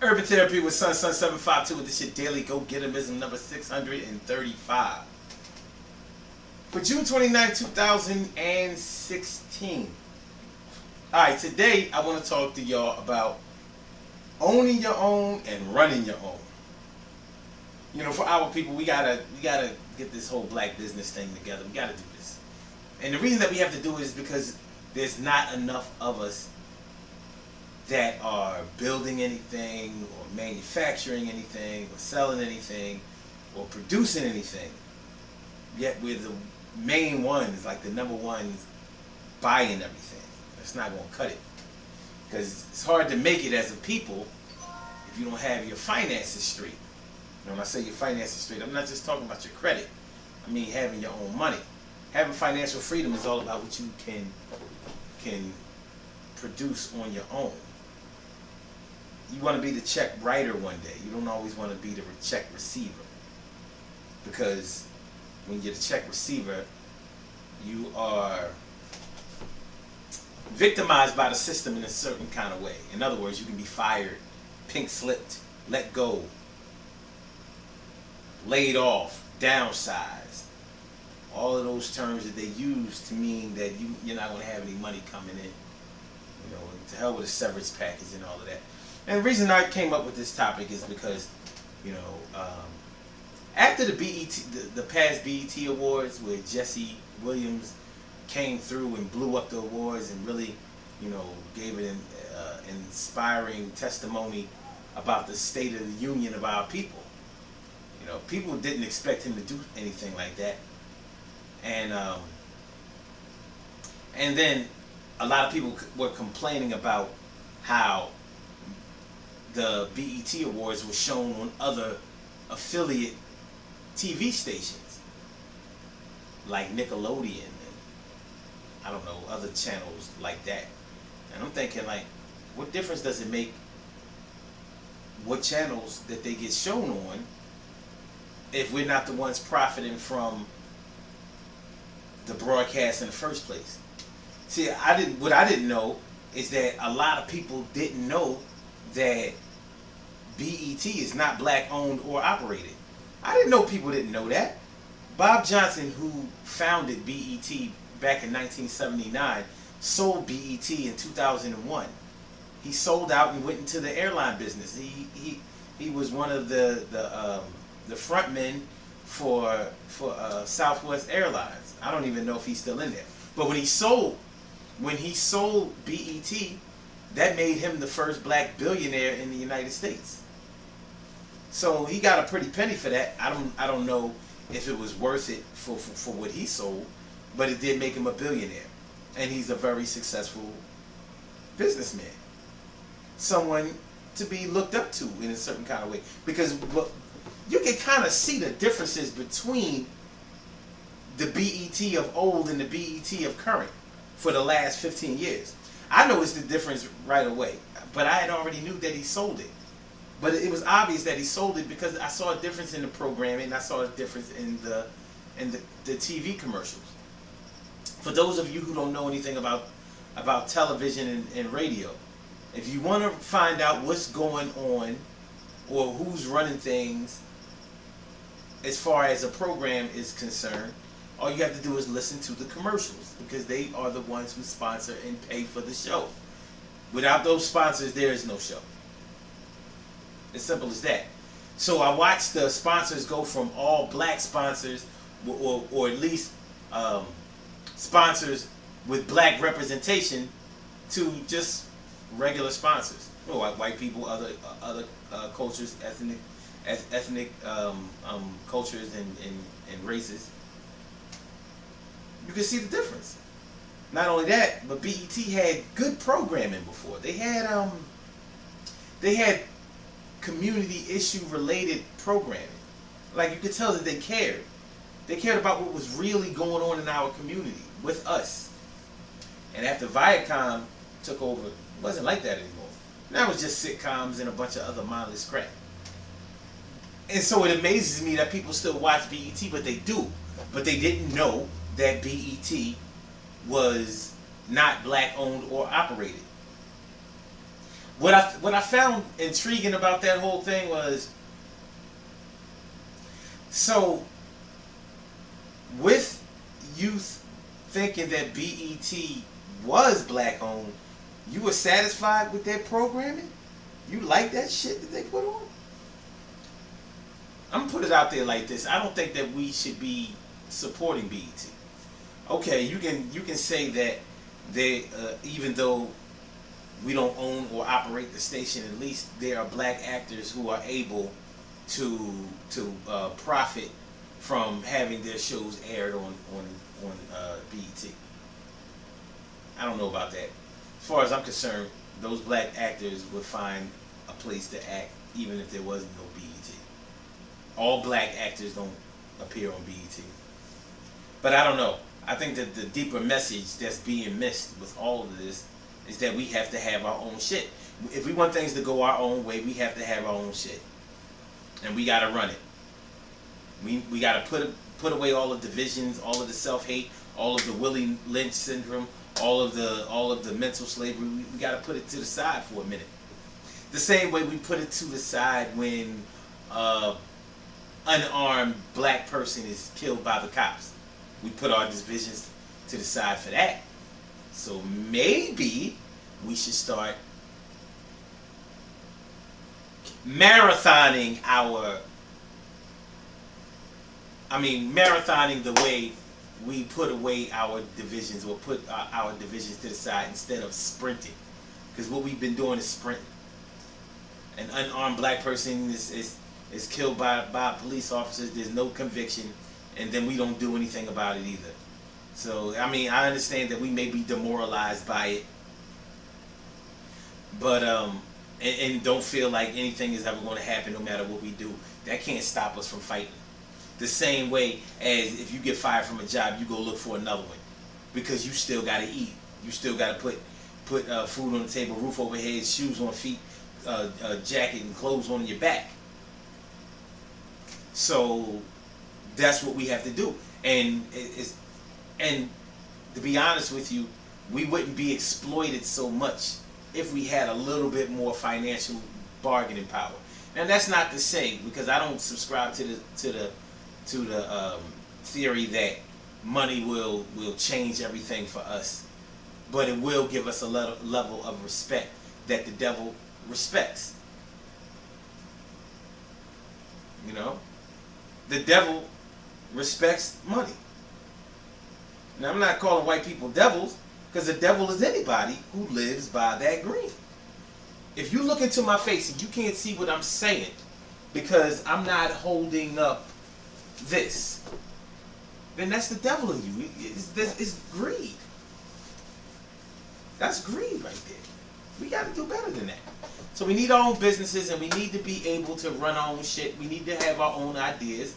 Urban Therapy with Sun 752 with this shit daily go getimism number 635 for June 29th, 2016. Alright, today I want to talk to y'all about owning your own and running your own. You know, for our people, we gotta get this whole black business thing together. We gotta do this. And the reason that we have to do it is because there's not enough of us that are building anything or manufacturing anything or selling anything or producing anything. Yet we're the main ones, like the number ones buying everything. That's not going to cut it. Because it's hard to make it as a people if you don't have your finances straight. And when I say your finances straight, I'm not just talking about your credit. I mean having your own money. Having financial freedom is all about what you can produce on your own. You want to be the check writer one day. You don't always want to be the check receiver. Because when you're the check receiver, you are victimized by the system in a certain kind of way. In other words, you can be fired, pink slipped, let go, laid off, downsized. All of those terms that they use to mean that you're not going to have any money coming in. You know, to hell with a severance package and all of that. And the reason I came up with this topic is because, you know, after the the past BET Awards, where Jesse Williams came through and blew up the awards and really, you know, gave an inspiring testimony about the state of the union of our people. You know, people didn't expect him to do anything like that. And then a lot of people were complaining about how the BET Awards were shown on other affiliate TV stations like Nickelodeon and I don't know, other channels like that. And I'm thinking, like, what difference does it make what channels that they get shown on if we're not the ones profiting from the broadcast in the first place? See, what I didn't know is that a lot of people didn't know that BET is not black owned or operated. I didn't know people didn't know that. Bob Johnson, who founded BET back in 1979, sold BET in 2001. He sold out and went into the airline business. He was one of the front men for Southwest Airlines. I don't even know if he's still in there. But when he sold BET, that made him the first black billionaire in the United States. So he got a pretty penny for that. I don't know if it was worth it for what he sold, but it did make him a billionaire. And he's a very successful businessman. Someone to be looked up to in a certain kind of way. Because you can kind of see the differences between the BET of old and the BET of current for the last 15 years. I noticed the difference right away, but I had already knew that he sold it. But it was obvious that he sold it because I saw a difference in the programming. I saw a difference in the TV commercials. For those of you who don't know anything about television and radio, if you want to find out what's going on or who's running things as far as a program is concerned, all you have to do is listen to the commercials because they are the ones who sponsor and pay for the show. Without those sponsors, there is no show. As simple as that. So I watched the sponsors go from all black sponsors, or at least sponsors with black representation, to just regular sponsors. You know, white people, other cultures, ethnic cultures and races. You can see the difference. Not only that, but BET had good programming before. They had community issue related programming. Like, you could tell that they cared. They cared about what was really going on in our community with us. And after Viacom took over, it wasn't like that anymore. Now it's just sitcoms and a bunch of other mindless crap. And so it amazes me that people still watch BET, but they do. But they didn't know that BET was not black owned or operated. What I found intriguing about that whole thing was, so with youth thinking that BET was black owned, you were satisfied with their programming? You like that shit that they put on? I'm gonna put it out there like this. I don't think that we should be supporting BET. Okay, you can say that they even though we don't own or operate the station, at least there are black actors who are able to profit from having their shows aired on BET. I don't know about that. As far as I'm concerned, those black actors would find a place to act even if there wasn't no BET. All black actors don't appear on BET. But I don't know. I think that the deeper message that's being missed with all of this is that we have to have our own shit. If we want things to go our own way, we have to have our own shit. And we gotta run it. We gotta put away all the divisions, all of the self-hate, all of the Willie Lynch syndrome, all of the mental slavery. We gotta put it to the side for a minute. The same way we put it to the side when unarmed black person is killed by the cops. We put our divisions to the side for that. So maybe we should start marathoning marathoning the way we put away our divisions, or put our divisions to the side instead of sprinting. Because what we've been doing is sprinting. An unarmed black person is killed by police officers. There's no conviction, and then we don't do anything about it either. So I understand that we may be demoralized by it, but and don't feel like anything is ever going to happen no matter what we do. That can't stop us from fighting. The same way as if you get fired from a job, you go look for another one, because you still got to eat. You still got to put food on the table, roof over head, shoes on feet, a jacket and clothes on your back. So that's what we have to do. And to be honest with you, we wouldn't be exploited so much if we had a little bit more financial bargaining power. Now that's not to say, because I don't subscribe to the theory that money will change everything for us, but it will give us a level of respect that the devil respects. You know, the devil respects money. Now I'm not calling white people devils, because the devil is anybody who lives by that green. If you look into my face and you can't see what I'm saying because I'm not holding up this, then that's the devil in you. It's greed. That's greed right there. We got to do better than that. So we need our own businesses, and we need to be able to run our own shit. We need to have our own ideas,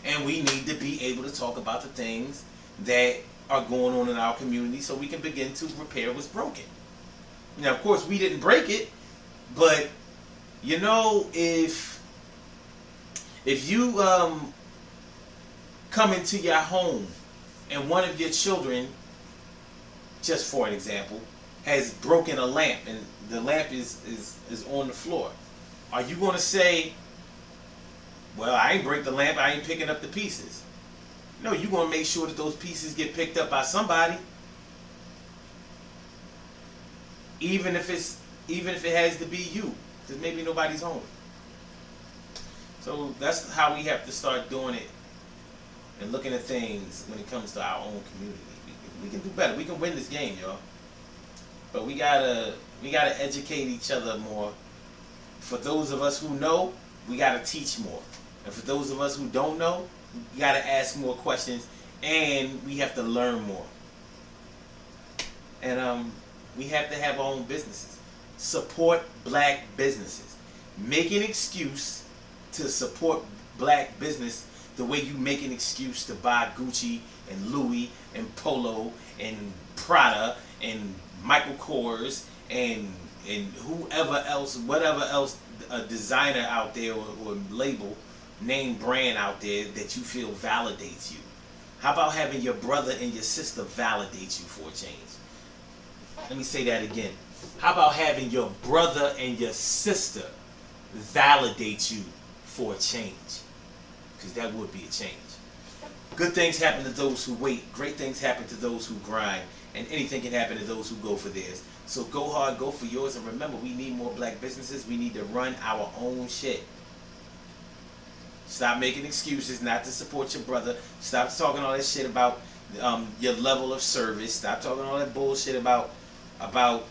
and we need to be able to talk about the things that are going on in our community so we can begin to repair what's broken. Now, of course, we didn't break it, but you know, if you come into your home and one of your children, just for an example, has broken a lamp and the lamp is on the floor, are you going to say, well, I ain't break the lamp, I ain't picking up the pieces? No, you're going to make sure that those pieces get picked up by somebody, even if it has to be you, because maybe nobody's home. So that's how we have to start doing it and looking at things when it comes to our own community. We can do better. We can win this game, y'all. But we gotta educate each other more. For those of us who know, we gotta teach more. And for those of us who don't know, we gotta ask more questions, and we have to learn more. And we have to have our own businesses. Support black businesses. Make an excuse to support black business the way you make an excuse to buy Gucci and Louis and Polo and Prada and Michael Kors and whoever else, whatever else, a designer out there or label, name brand out there that you feel validates you. How about having your brother and your sister validate you for a change? Let me say that again. How about having your brother and your sister validate you for a change? Because that would be a change. Good things happen to those who wait. Great things happen to those who grind. And anything can happen to those who go for theirs. So go hard, go for yours. And remember, we need more black businesses. We need to run our own shit. Stop making excuses not to support your brother. Stop talking all that shit about your level of service. Stop talking all that bullshit about the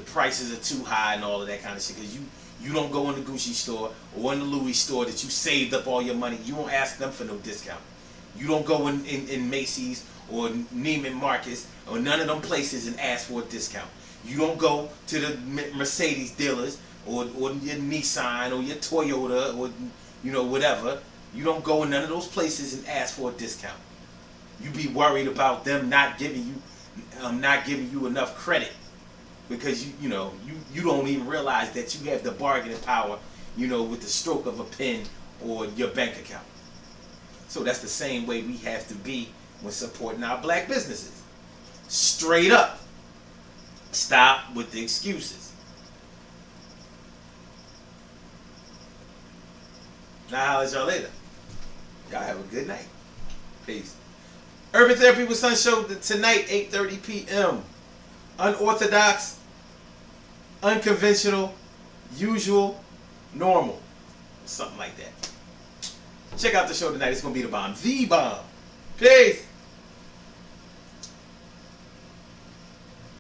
prices are too high and all of that kind of shit. Because you don't go in the Gucci store or in the Louis store that you saved up all your money. You don't ask them for no discount. You don't go in Macy's or Neiman Marcus or none of them places and ask for a discount. You don't go to the Mercedes dealers or your Nissan or your Toyota or whatever. You don't go in none of those places and ask for a discount. You be worried about them not giving you enough credit because you don't even realize that you have the bargaining power, with the stroke of a pen or your bank account. So that's the same way we have to be when supporting our black businesses. Straight up. Stop with the excuses. Now, holla at y'all later. Y'all have a good night. Peace. Urban Therapy with Son Show tonight, 8:30 p.m. Unorthodox, unconventional, usual, normal. Something like that. Check out the show tonight. It's going to be the bomb. The bomb. Peace.